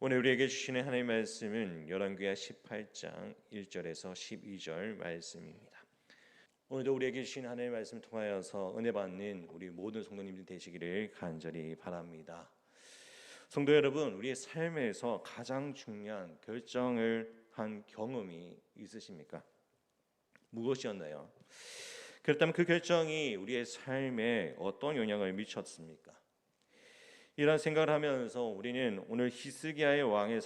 오늘 우리에게 주시는 하나님의 말씀은 열왕기하 18장 1절에서 12절 말씀입니다. 오늘도 우리에게 주신 하나님의 말씀을 통하여서 은혜 받는 우리 모든 성도님들 되시기를 간절히 바랍니다. 성도 여러분, 우리의 삶에서 가장 중요한 결정을 한 경험이 있으십니까? 무엇이었나요? 그렇다면 그 결정이 우리의 삶에 어떤 영향을 미쳤습니까? 이런 생각을 하면서 우리는 오늘 히스기야의 왕의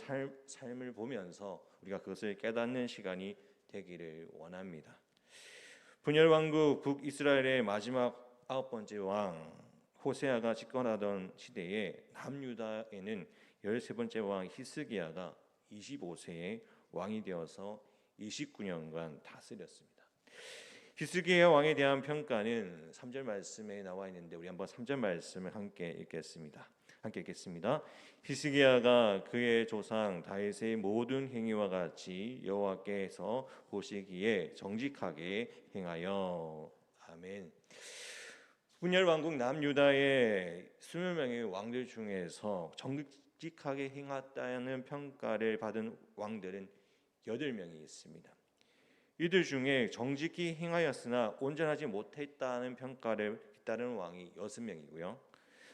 삶을 보면서 우리가 그것을 깨닫는 시간이 되기를 원합니다. 분열 왕국 북이스라엘의 마지막 9번째 왕 호세아가 집권하던 시대에 남유다에는 13번째 왕 히스기야가 25세에 왕이 되어서 29년간 다스렸습니다. 히스기야 왕에 대한 평가는 3절 말씀에 나와 있는데 우리 한번 3절 말씀을 함께 읽겠습니다. 히스기야가 그의 조상 다윗의 모든 행위와 같이 여호와께서 보시기에 정직하게 행하여. 아멘. 분열 왕국 남유다의 20명의 왕들 중에서 정직하게 행했다는 평가를 받은 왕들은 8명이 있습니다. 이들 중에 정직히 행하였으나 온전하지 못했다는 평가를 잇따르는 왕이 6명이고요.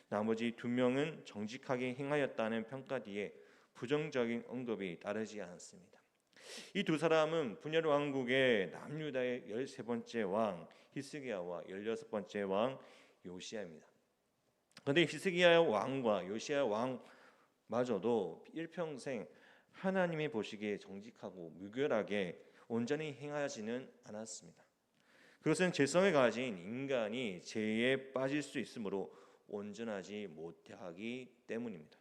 나머지 2명은 정직하게 행하였다는 평가 뒤에 부정적인 언급이 따르지 않았습니다. 이 두 사람은 분열 왕국의 남유다의 13번째 왕 히스기야와 16번째 왕 요시야입니다. 그런데 히스기야 왕과 요시야 왕마저도 일평생 하나님이 보시기에 정직하고 무결하게 온전히 행하지는 않았습니다. 그것은 죄성을 가진 인간이 죄에 빠질 수 있으므로 온전하지 못하기 때문입니다.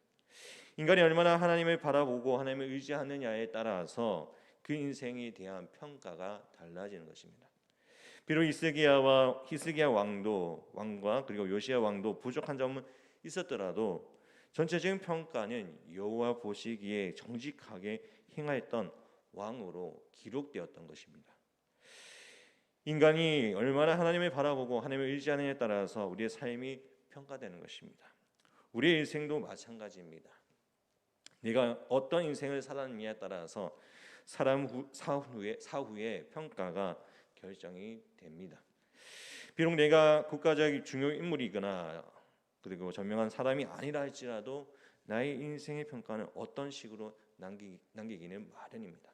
인간이 얼마나 하나님을 바라보고 하나님을 의지하느냐에 따라서 그 인생에 대한 평가가 달라지는 것입니다. 비록 히스기야 왕과 그리고 요시야 왕도 부족한 점은 있었더라도 전체적인 평가는 여호와 보시기에 정직하게 행하였던 왕으로 기록되었던 것입니다. 인간이 얼마나 하나님을 바라보고 하나님을 의지하느냐에 따라서 우리의 삶이 평가되는 것입니다. 우리의 인생도 마찬가지입니다. 네가 어떤 인생을 살았느냐에 따라서 사후의 평가가 결정이 됩니다. 비록 내가 국가적 중요 인물이거나 그리고 전명한 사람이 아니라 할지라도 나의 인생의 평가는 어떤 식으로 남기기는 마련입니다.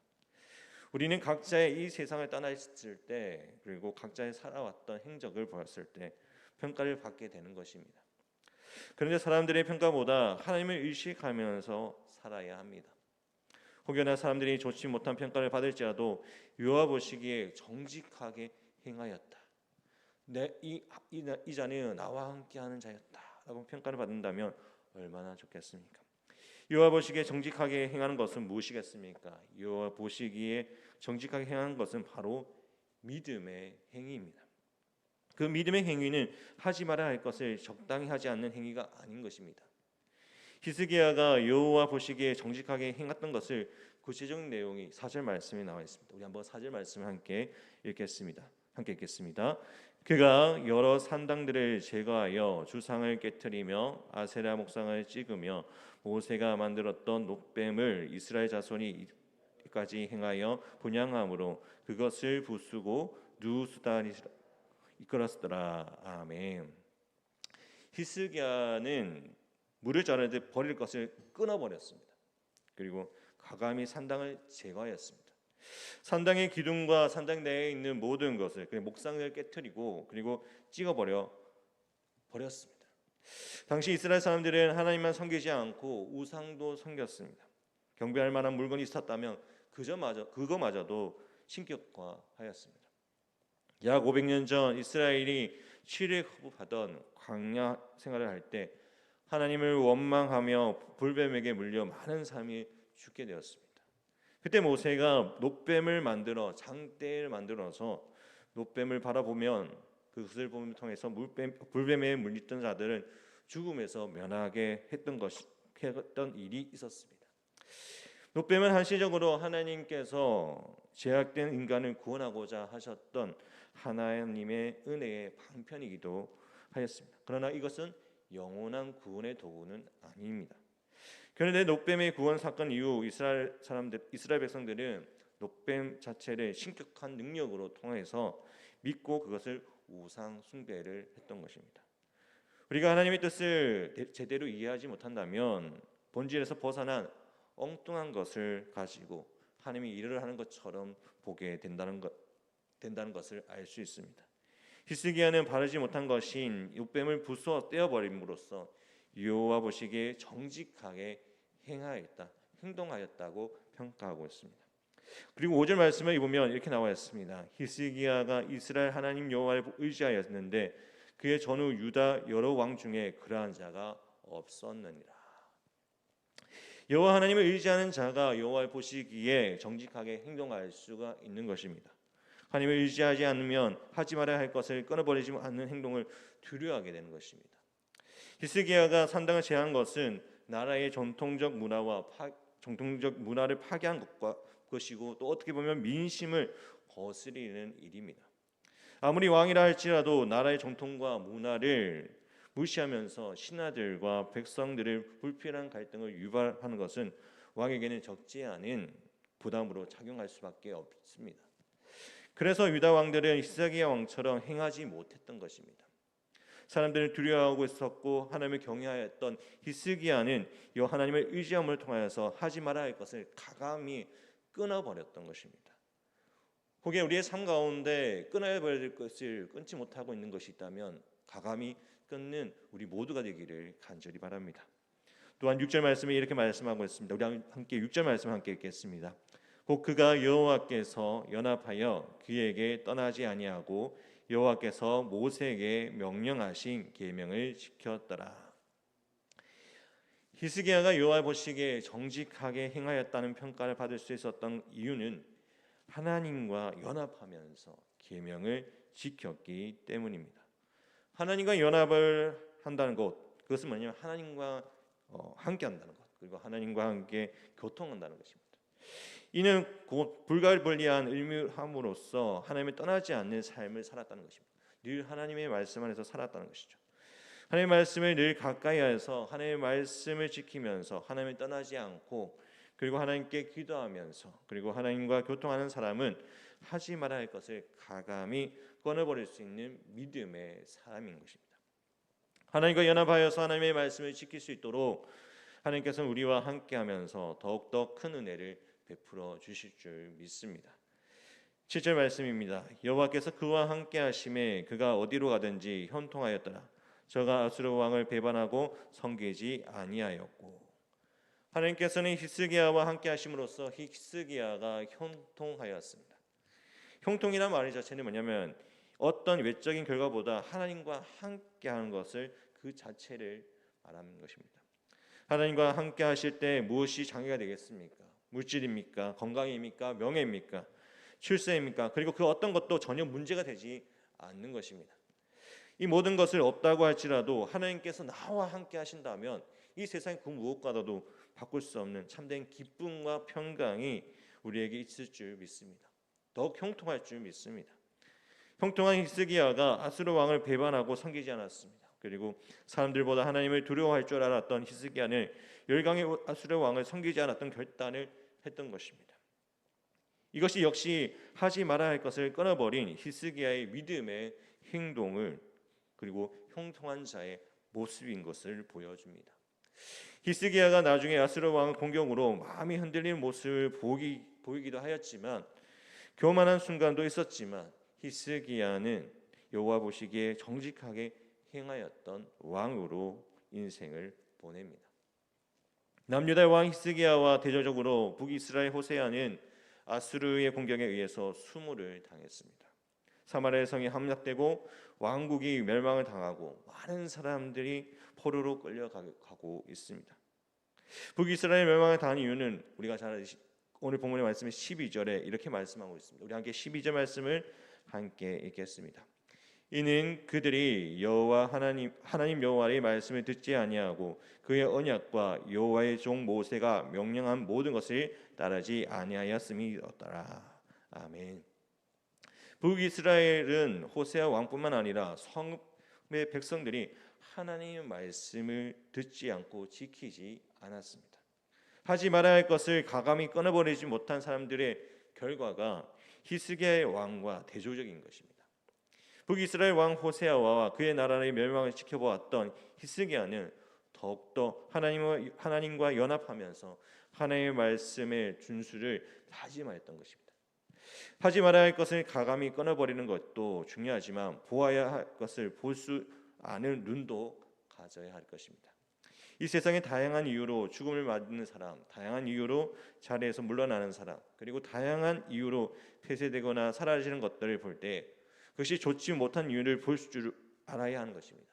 우리는 각자의 이 세상을 떠났을 때 그리고 각자의 살아왔던 행적을 보았을 때 평가를 받게 되는 것입니다. 그런데 사람들의 평가보다 하나님을 의식하면서 살아야 합니다. 혹여나 사람들이 좋지 못한 평가를 받을지라도 여호와 보시기에 정직하게 행하였다. 이 자는 나와 함께하는 자였다라고 평가를 받는다면 얼마나 좋겠습니까? 여호와 보시기에 정직하게 행하는 것은 무엇이겠습니까? 여호와 보시기에 정직하게 행하는 것은 바로 믿음의 행위입니다. 그 믿음의 행위는 하지 말아야 할 것을 적당히 하지 않는 행위가 아닌 것입니다. 히스기야가 여호와 보시기에 정직하게 행했던 것을 구체적인 내용이 4절 말씀에 나와 있습니다. 우리 한번 4절 말씀을 함께 읽겠습니다. 그가 여러 산당들을 제거하여 주상을 깨뜨리며 아세라 목상을 찍으며 모세가 만들었던 녹뱀을 이스라엘 자손이 까지 행하여 분향함으로 그것을 부수고 누수다니 이끌었더라. 아멘. 히스기야는 물을 자르듯 버릴 것을 끊어버렸습니다. 그리고 과감히 산당을 제거하였습니다. 산당의 기둥과 산당 내에 있는 모든 것을 목상을 깨뜨리고 그리고 버렸습니다. 당시 이스라엘 사람들은 하나님만 섬기지 않고 우상도 섬겼습니다. 경배할 만한 물건이 있었다면 그거마저도 신격화하였습니다. 약 500년 전 이스라엘이 출애굽하던 광야 생활을 할 때 하나님을 원망하며 불뱀에게 물려 많은 사람이 죽게 되었습니다. 그때 모세가 녹뱀을 만들어 장대를 만들어서 녹뱀을 바라보면 그것을 통해서 불뱀에 물렸던 자들은 죽음에서 면하게 했던 일이 있었습니다. 녹뱀은 한시적으로 하나님께서 죄악된 인간을 구원하고자 하셨던 하나님의 은혜의 방편이기도 하였습니다. 그러나 이것은 영원한 구원의 도구는 아닙니다. 그런데 롯뱀의 구원 사건 이후 이스라엘 백성들은 롯뱀 자체를 신격한 능력으로 통해서 믿고 그것을 우상 숭배를 했던 것입니다. 우리가 하나님의 뜻을 제대로 이해하지 못한다면 본질에서 벗어난 엉뚱한 것을 가지고 하나님이 일을 하는 것처럼 보게 된다는 것을 알 수 있습니다. 히스기야는 바르지 못한 것인 롯뱀을 부숴 떼어버림으로써 여호와 보시기에 정직하게 행동하였다고 평가하고 있습니다. 그리고 5절 말씀을 보면 이렇게 나와 있습니다. 히스기야가 이스라엘 하나님 여호와를 의지하였는데 그의 전후 유다 여러 왕 중에 그러한 자가 없었느니라. 여호와 하나님을 의지하는 자가 여호와를 보시기에 정직하게 행동할 수가 있는 것입니다. 하나님을 의지하지 않으면 하지 말아야 할 것을 끊어버리지 않는 행동을 두려워하게 되는 것입니다. 히스기야가 산당을 제한 것은 나라의 전통적 문화를 파괴한 것이고 또 어떻게 보면 민심을 거스리는 일입니다. 아무리 왕이라 할지라도 나라의 전통과 문화를 무시하면서 신하들과 백성들을 불필요한 갈등을 유발하는 것은 왕에게는 적지 않은 부담으로 작용할 수밖에 없습니다. 그래서 유다 왕들은 히스기야 왕처럼 행하지 못했던 것입니다. 사람들은 두려워하고 있었고 하나님을 경외하였던 히스기야는 여 하나님을 의지함을 통하여서 하지 말아야 할 것을 가감히 끊어버렸던 것입니다. 혹여 우리의 삶 가운데 끊어야 할 것을 끊지 못하고 있는 것이 있다면 가감히 끊는 우리 모두가 되기를 간절히 바랍니다. 또한 6절 말씀에 이렇게 말씀하고 있습니다. 우리 함께 6절 말씀 함께 읽겠습니다. 곧 그가 여호와께서 연합하여 그에게 떠나지 아니하고 여호와께서 모세에게 명령하신 계명을 지켰더라. 히스기야가 여호와 보시기에 정직하게 행하였다는 평가를 받을 수 있었던 이유는 하나님과 연합하면서 계명을 지켰기 때문입니다. 하나님과 연합을 한다는 것, 그것은 뭐냐면 하나님과 함께 한다는 것, 그리고 하나님과 함께 교통한다는 것입니다. 이는 곧 불가분리한 의무함으로써 하나님을 떠나지 않는 삶을 살았다는 것입니다. 늘 하나님의 말씀 안에서 살았다는 것이죠. 하나님의 말씀을 늘 가까이하여서 하나님의 말씀을 지키면서 하나님을 떠나지 않고 그리고 하나님께 기도하면서 그리고 하나님과 교통하는 사람은 하지 말아야 할 것을 가감히 꺼내버릴 수 있는 믿음의 사람인 것입니다. 하나님과 연합하여서 하나님의 말씀을 지킬 수 있도록 하나님께서는 우리와 함께하면서 더욱더 큰 은혜를 베풀어 주실 줄 믿습니다. 7절 말씀입니다. 여호와께서 그와 함께하심에 그가 어디로 가든지 현통하였더라. 저가 아수르 왕을 배반하고 섬기지 아니하였고. 하나님께서는 히스기야와 함께하심으로써 히스기야가 형통하였습니다. 형통이란 말의 자체는 뭐냐면 어떤 외적인 결과보다 하나님과 함께하는 것을 그 자체를 말하는 것입니다. 하나님과 함께하실 때 무엇이 장애가 되겠습니까? 물질입니까? 건강입니까? 명예입니까? 출세입니까? 그리고 그 어떤 것도 전혀 문제가 되지 않는 것입니다. 이 모든 것을 없다고 할지라도 하나님께서 나와 함께 하신다면 이 세상 그 무엇과도 바꿀 수 없는 참된 기쁨과 평강이 우리에게 있을 줄 믿습니다. 더욱 형통할 줄 믿습니다. 형통한 히스기야가 아수르 왕을 배반하고 섬기지 않았습니다. 그리고 사람들보다 하나님을 두려워할 줄 알았던 히스기야는 열강의 아수르 왕을 섬기지 않았던 결단을 했던 것입니다. 이것이 역시 하지 말아야 할 것을 끊어버린 히스기야의 믿음의 행동을 그리고 형통한 자의 모습인 것을 보여줍니다. 히스기야가 나중에 아수르 왕의 공격으로 마음이 흔들리는 모습을 보이기도 하였지만 교만한 순간도 있었지만 히스기야는 여호와 보시기에 정직하게 행하였던 왕으로 인생을 보냅니다. 남유다의 왕 히스기야와 대조적으로 북이스라엘 호세아는 아수르의 공격에 의해서 수모를 당했습니다. 사마리아 성이 함락되고 왕국이 멸망을 당하고 많은 사람들이 포로로 끌려가고 있습니다. 북이스라엘 멸망을 당한 이유는 우리가 잘 오늘 본문의 말씀이 12절에 이렇게 말씀하고 있습니다. 우리 함께 12절 말씀을 함께 읽겠습니다. 이는 그들이 여호와 하나님 여호와의 말씀을 듣지 아니하고 그의 언약과 여호와의 종 모세가 명령한 모든 것을 따르지 아니하였음이었더라. 아멘. 북이스라엘은 호세아 왕뿐만 아니라 성읍의 백성들이 하나님의 말씀을 듣지 않고 지키지 않았습니다. 하지 말아야 할 것을 과감히 끊어버리지 못한 사람들의 결과가 히스기야의 왕과 대조적인 것입니다. 북이스라엘 왕 호세아와 그의 나라의 멸망을 지켜보았던 히스기야는 더욱더 하나님과 연합하면서 하나님의 말씀의 준수를 다짐하였던 것입니다. 하지 말아야 할 것을 과감히 끊어버리는 것도 중요하지만 보아야 할 것을 볼 수 아는 눈도 가져야 할 것입니다. 이 세상의 다양한 이유로 죽음을 맞는 사람, 다양한 이유로 자리에서 물러나는 사람, 그리고 다양한 이유로 폐쇄되거나 사라지는 것들을 볼 때 그것이 좋지 못한 이유를 볼 줄 알아야 하는 것입니다.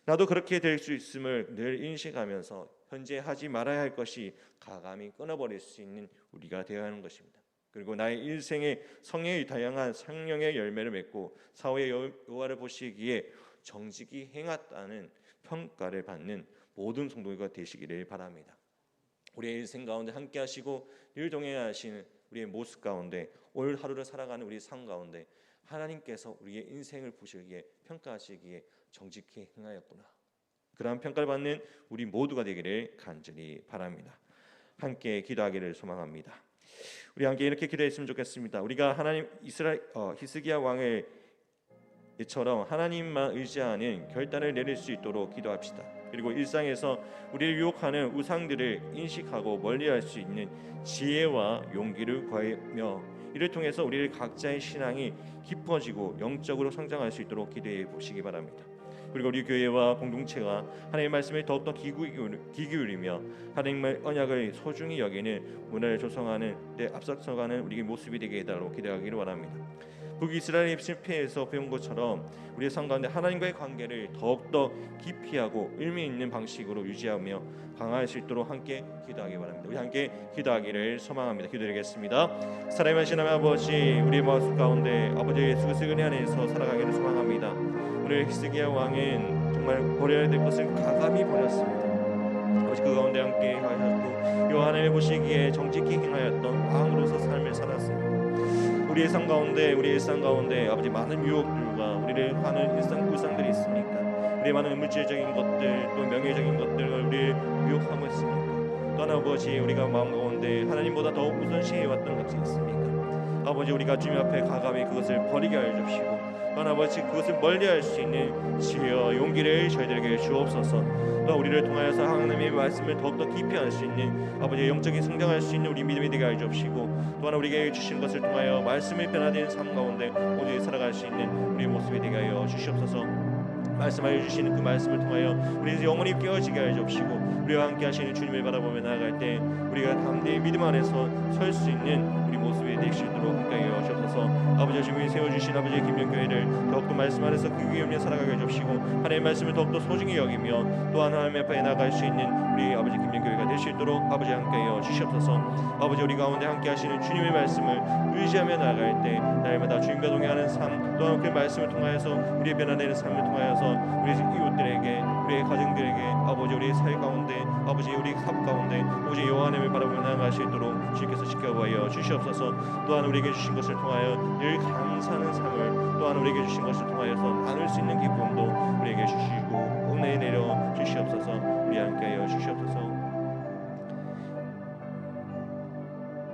나도 그렇게 될 수 있음을 늘 인식하면서 현재 하지 말아야 할 것이 과감히 끊어버릴 수 있는 우리가 되어야 하는 것입니다. 그리고 나의 일생의 성령의 다양한 성령의 열매를 맺고 사후의 여호와를 보시기에 정직히 행했다는 평가를 받는 모든 성도가 되시기를 바랍니다. 우리의 일생 가운데 함께 하시고 늘 동행하시는 우리의 모습 가운데 오늘 하루를 살아가는 우리 삶 가운데 하나님께서 우리의 인생을 보시기에 평가하시기에 정직히 행하였구나, 그러한 평가를 받는 우리 모두가 되기를 간절히 바랍니다. 함께 기도하기를 소망합니다. 우리 함께 이렇게 기도했으면 좋겠습니다. 우리가 하나님 히스기야 왕의 이처럼 하나님만 의지하는 결단을 내릴 수 있도록 기도합시다. 그리고 일상에서 우리를 유혹하는 우상들을 인식하고 멀리할 수 있는 지혜와 용기를 구하며 이를 통해서 우리를 각자의 신앙이 깊어지고 영적으로 성장할 수 있도록 기도해 보시기 바랍니다. 그리고 우리 교회와 공동체가 하나님의 말씀에 더욱더 귀 기울이며 하나님의 언약을 소중히 여기는 문화를 조성하는 데 앞서가는 우리의 모습이 되게 해달라고 기도하기를 원합니다. 북이스라엘의 실패에서 배운 것처럼 우리의 삶 가운데 하나님과의 관계를 더욱더 깊이하고 의미 있는 방식으로 유지하며 강화할 수 있도록 함께 기도하기 바랍니다. 우리 함께 기도하기를 소망합니다. 기도드리겠습니다. 사랑하신 하나님 아버지, 우리의 마음 가운데 아버지 예수 그리스도의 은혜 안에서 살아가기를 소망합니다. 오늘 히스기야 왕은 정말 버려야 될 것을 과감히 버렸습니다. 아버지 그 가운데 함께 하셨고 하나님의 보시기에 정직히 행하였던 왕으로서 삶을 살았습니다. 우리의 삶 가운데, 우리의 일상 가운데 아버지 많은 유혹들과 우리를 하는 일상들이 있습니까? 우리의 많은 물질적인 것들, 또 명예적인 것들을 우리를 유혹하고 있습니까? 또한 아버지 우리가 마음 가운데 하나님보다 더욱 우선시해왔던 것이 있습니까? 아버지 우리가 주님 앞에 과감히 그것을 버리게 하여 주시고 또한 아버지 그것을 멀리할 수 있는 지혜와 용기를 저희들에게 주옵소서. 또 우리를 통하여서 하나님의 말씀을 더욱더 깊이 알 수 있는 아버지 영적인 성장할 수 있는 우리 믿음이 되게 하여 주옵시고 또한 우리에게 주신 것을 통하여 말씀을 변화된 삶 가운데 오직 살아갈 수 있는 우리의 모습이 되게 하여 주시옵소서. 말씀하여 주시는 그 말씀을 통하여 우리 영혼이 깨어지게 하여 주옵시고 우리와 함께 하시는 주님을 바라보며 나아갈 때 우리가 담대히 믿음 안에서 설 수 있는 우리 모습이 될 수 있도록 함께하여 주옵소서. 아버지 주님이 세워주신 아버지의 김영교회를 더욱더 말씀 안에서 그 위험에 살아가게 해주시고 하나님의 말씀을 더욱더 소중히 여기며 또한 하나님 앞에 나아갈 수 있는 우리 아버지 김영교회가 될 수 있도록 아버지 함께하여 주시옵소서. 아버지 우리 가운데 함께 하시는 주님의 말씀을 의지하며 나아갈 때 날마다 주님과 동행하는 삶 또한 그 말씀을 통하여서 우리의 변화되는 삶을 통하여서 우리 이웃들에게 우리의 가정들에게 아버지 우리의 사회 가운데 아버지 우리 사업 가운데 오직 여호와 하나님을 바라보며 나아갈 수 있도록 주님께서 지켜보여 주시옵소서. 또한 우리에게 주신 것을 통하여 늘 감사하는 삶을 또한 우리에게 주신 것을 통하여서 나눌 수 있는 기쁨도 우리에게 주시고 은혜 내려 주시옵소서. 우리 함께하여 주시옵소서.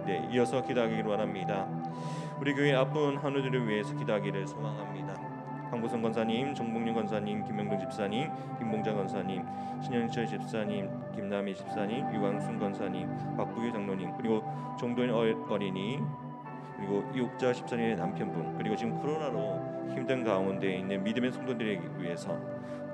네, 이어서 기도하기를 원합니다. 우리 교회 아픈 한우들을 위해서 기도하기를 소망합니다. 황보성 권사님, 정봉윤 권사님, 김명동 집사님, 김봉자 권사님, 신현철 집사님, 김남희 집사님, 유광순 권사님, 박부규 장로님, 그리고 정도인 어린이, 그리고 이옥자 집사님의 남편분, 그리고 지금 코로나로 힘든 가운데 있는 믿음의 성도들에게 위해서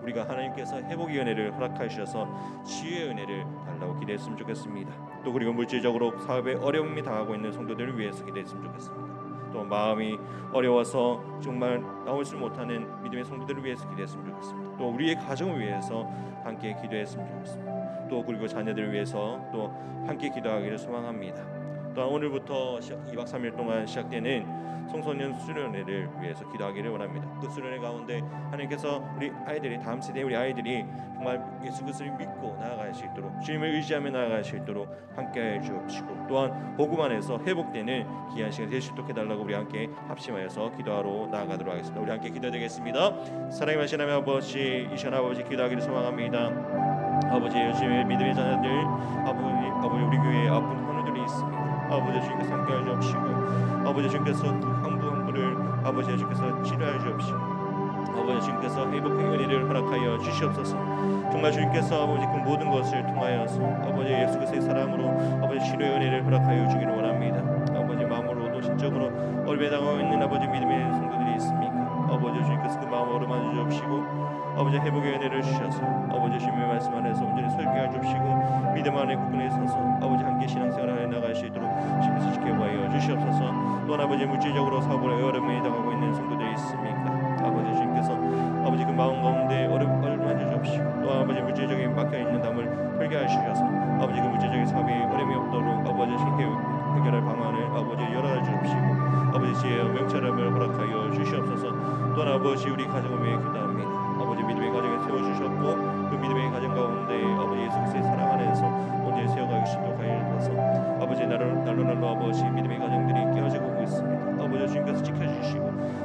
우리가 하나님께서 회복의 은혜를 허락하셔서 치유의 은혜를 달라고 기도했으면 좋겠습니다. 또 그리고 물질적으로 사업에 어려움이 당하고 있는 성도들을 위해서 기도했으면 좋겠습니다. 또 마음이 어려워서 정말 나올 수 못하는 믿음의 성도들을 위해서 기도했으면 좋겠습니다. 또 우리의 가정을 위해서 함께 기도했으면 좋겠습니다. 또 그리고 자녀들을 위해서 또 함께 기도하기를 소망합니다. 또한 오늘부터 2박 3일 동안 시작되는 청소년 수련회를 위해서 기도하기를 원합니다. 그 수련회 가운데 하나님께서 우리 아이들이 다음 세대 우리 아이들이 정말 예수 그리스도를 믿고 나아갈 수 있도록 주님을 의지하며 나아갈 수 있도록 함께해 주옵시고 또한 복음 안에서 회복되는 귀한 시간 될 수 있도록 해달라고 우리 함께 합심하여서 기도하러 나아가도록 하겠습니다. 우리 함께 기도드리겠습니다. 사랑의 하나님 아버지, 이 시간 아버지 기도하기를 소망합니다. 아버지 요즘에 믿음의 자녀들 아버지 우리 교회에 아픈 환우들이 있습니다. 아버지 주님께서 함께하여 주옵시고 아버지 주님께서 그 한 분 한 분을 아버지 주님께서 치료하여 주옵시고 아버지 주님께서 회복의 은혜를 허락하여 주시옵소서. 정말 주님께서 아버지 그 모든 것을 통하여서 아버지 예수 그리스도의 사랑으로 아버지 치료의 은혜를 허락하여 주기를 원합니다. 아버지 마음으로도 신적으로 어려움에 당하고 있는 아버지 믿음의 성도들이 있습니까? 아버지 주님께서 그 마음을 어루만져 주옵시고 아버지 회복의 은혜를 주셔서 아버지 주님의 말씀 안에서 온전히 설교해 주시고 믿음 안에 굳건히 서서 아버지 함께 신앙생활을 나갈 수 있도록 주님께서 지켜봐여 주시옵소서. 또한 아버지 물질적으로 사고로 어려움에 당하고 있는 성도들이 있습니까? 아버지 주님께서 아버지 그 마음 가운데 어루만져 주옵시고 또 아버지 물질적인 막혀있는 담을 털게 하시셔서 아버지 그 물질적인 사업에 어려움이 없도록 아버지 해결할 방안을 아버지 열어 주옵시고 아버지 지혜와 명철함을 허락하여 주시옵소서. 또한 아버지 우리 가정을 위해 기도합니다. 아버지 믿음의 가정에 세워주셨고 그 믿음의 가정 가운데 아버지 예수 그리스도의 사랑 안에서 온전히 세워가기 시도록 하여 주셔서 아버지 날로 아버지 믿음의 가정들이 깨어지고 오고 있습니다. 아버지 주님께서 지켜주시고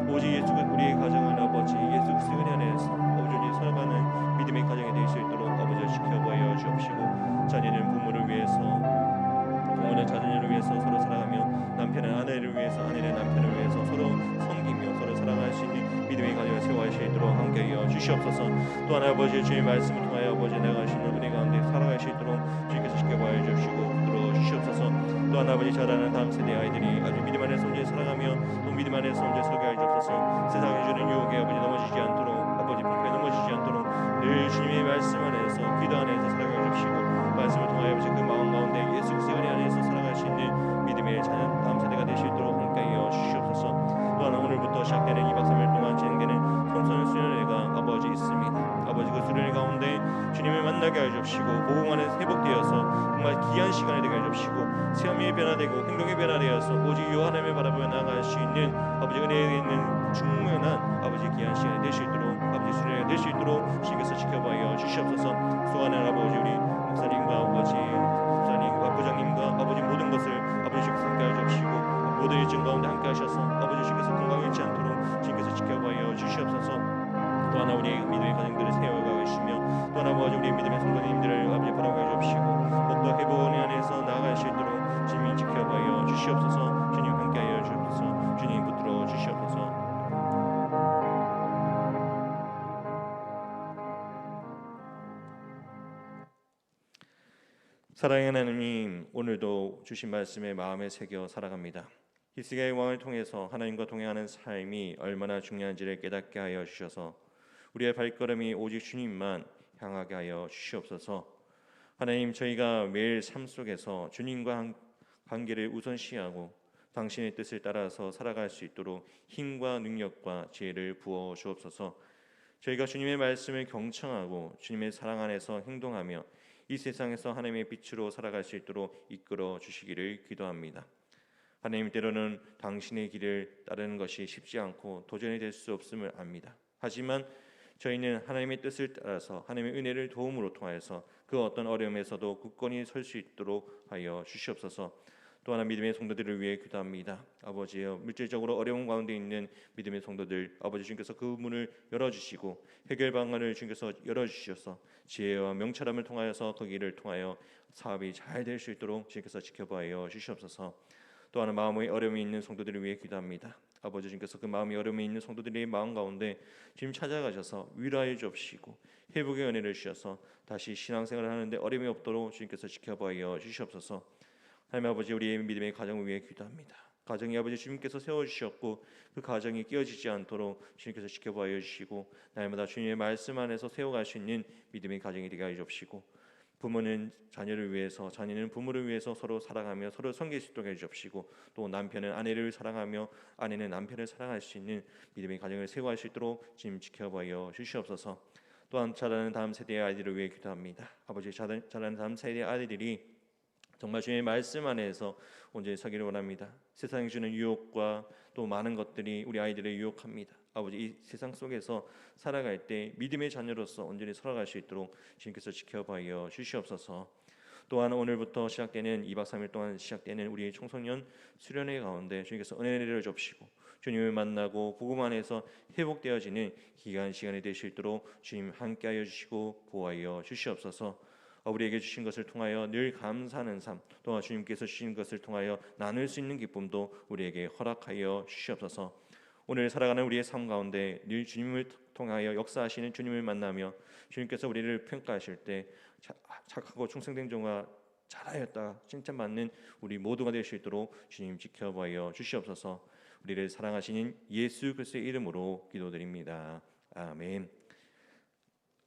오직 우리의 가정은 아버지 예수 그리스도의 은혜 안에서 아버지 살아가는 믿음의 가정이 될 수 있도록 아버지 지켜봐여 주옵시고 자녀는 부모를 위해서 부모는 자녀를 위해서 서로 사랑하며 남편은 아내를 위해서 아내는 남편을 위해서 서로 섬기며 서로 사랑할 수 있는 믿음의 가정을 세워갈 수 있도록 함께하여 주시옵소서. 또한 아버지 주의 말씀을 통하여 아버지 나가시는 은혜 가운데 살아갈 수 있도록 주님께서 지켜봐여 주시고 붙들어 주시옵소서. 또한 아버지 자라는 다음 세대 아이들이 아주 믿음 안에서 온전히 살아가며 또 믿음 안에서 온전히 설교하여 주옵소서. 세상이 주는 유혹에 아버지 넘어지지 않도록 아버지 불패 넘어지지 않도록 늘 주님의 말씀 안에서 기도 안에서 살아가여 주시고 말씀을 통하여 아버지 그 마음 가운데 예수 그리스도의 은혜 안에서 살아갈 수 있는 믿음의 자녀 다음 세대가 될 수 있도록 함께하여 주시옵소서. 또한 오늘부터 시작되는 2박 3일 동안 진행되는 성선 수련회가 아버지 있습니다. 아버지 그 수련회 가운데 주님을 만나게 하여 주시고 복음 안에서 회복되어서 정말 귀한 시간이 되게 하여 주시고 체험이 변화되고 행동이 변화되어서 오직 요 하나님을 바라보며 나아갈 수 있는 아버지 은혜에 있는 충만한 아버지 귀한 시간이 될 수 있도록 아버지 수련회가 될 수 있도록 주님께서 지켜봐여 주시옵소서. 수고하는 아버지 우리 목사님과 아버지 집사님과 부장님과 아버지 모든 것을 아버지 주께서 함께하여 주시고 모든 일정 가운데 함께하셔서 아버지 주께서 건강 잃지 않도록 주께서 지켜봐여 주시옵소서. 또 하나 우리의 믿음의 가정들을 세워가시며 또 하나 아버지 우리의 믿음의 성도님들을 아버지 바라보여 주시고 복도 회복원에 안에서 나아갈 수 있도록 주님 지켜봐여 주시옵소서. 주님 함께하여 주옵소서. 주님 붙들어 주시옵소서. 사랑의 하나님, 오늘도 주신 말씀에 마음에 새겨 살아갑니다. 히스기야의 왕을 통해서 하나님과 동행하는 삶이 얼마나 중요한지를 깨닫게 하여 주셔서 우리의 발걸음이 오직 주님만 향하게 하여 주시옵소서. 하나님, 저희가 매일 삶 속에서 주님과 관계를 우선시하고 당신의 뜻을 따라서 살아갈 수 있도록 힘과 능력과 지혜를 부어 주옵소서. 저희가 주님의 말씀을 경청하고 주님의 사랑 안에서 행동하며 이 세상에서 하나님의 빛으로 살아갈 수 있도록 이끌어 주시기를 기도합니다. 하나님, 때로는 당신의 길을 따르는 것이 쉽지 않고 도전이 될 수 없음을 압니다. 하지만 저희는 하나님의 뜻을 따라서 하나님의 은혜를 도움으로 통하여서 그 어떤 어려움에서도 굳건히 설 수 있도록 하여 주시옵소서. 또 하나 믿음의 성도들을 위해 기도합니다. 아버지여, 물질적으로 어려운 가운데 있는 믿음의 성도들 아버지 주님께서 그 문을 열어주시고 해결 방안을 주님께서 열어주셔서 지혜와 명철함을 통하여서 그 길을 통하여 사업이 잘 될 수 있도록 주님께서 지켜봐여 주시옵소서. 또 하나 마음의 어려움이 있는 성도들을 위해 기도합니다. 아버지 주님께서 그 마음의 어려움이 있는 성도들의 마음 가운데 주님 찾아가셔서 위로하여 주옵시고 회복의 은혜를 주셔서 다시 신앙생활을 하는데 어려움이 없도록 주님께서 지켜봐여 주시옵소서. 하나님 아버지, 우리의 믿음의 가정을 위해 기도합니다. 가정이 아버지 주님께서 세워주셨고 그 가정이 깨어지지 않도록 주님께서 지켜봐여 주시고 날마다 주님의 말씀 안에서 세워갈 수 있는 믿음의 가정이 되게 하여 주옵시고 부모는 자녀를 위해서 자녀는 부모를 위해서 서로 사랑하며 서로 섬길 수 있도록 해주옵시고 또 남편은 아내를 사랑하며 아내는 남편을 사랑할 수 있는 믿음의 가정을 세워갈 수 있도록 주님 지켜봐여 주시옵소서. 또한 자라는 다음 세대의 아이들을 위해 기도합니다. 아버지, 자라는 다음 세대의 아이들이 정말 주님의 말씀 안에서 온전히 서기를 원합니다. 세상이 주는 유혹과 또 많은 것들이 우리 아이들을 유혹합니다. 아버지, 이 세상 속에서 살아갈 때 믿음의 자녀로서 온전히 살아갈 수 있도록 주님께서 지켜봐여 주시옵소서. 또한 오늘부터 시작되는 2박 3일 동안 시작되는 우리의 청소년 수련회 가운데 주님께서 은혜를 주옵시고 주님을 만나고 복음 안에서 회복되어지는 귀한 시간이 될 수 있도록 주님 함께하여 주시고 보호하여 주시옵소서. 우리에게 주신 것을 통하여 늘 감사하는 삶, 또한 주님께서 주신 것을 통하여 나눌 수 있는 기쁨도 우리에게 허락하여 주시옵소서. 오늘 살아가는 우리의 삶 가운데 늘 주님을 통하여 역사하시는 주님을 만나며 주님께서 우리를 평가하실 때 착하고 충성된 종아 잘하였다 칭찬받는 우리 모두가 될 수 있도록 주님 지켜봐여 주시옵소서. 우리를 사랑하시는 예수 그리스도의 이름으로 기도드립니다. 아멘.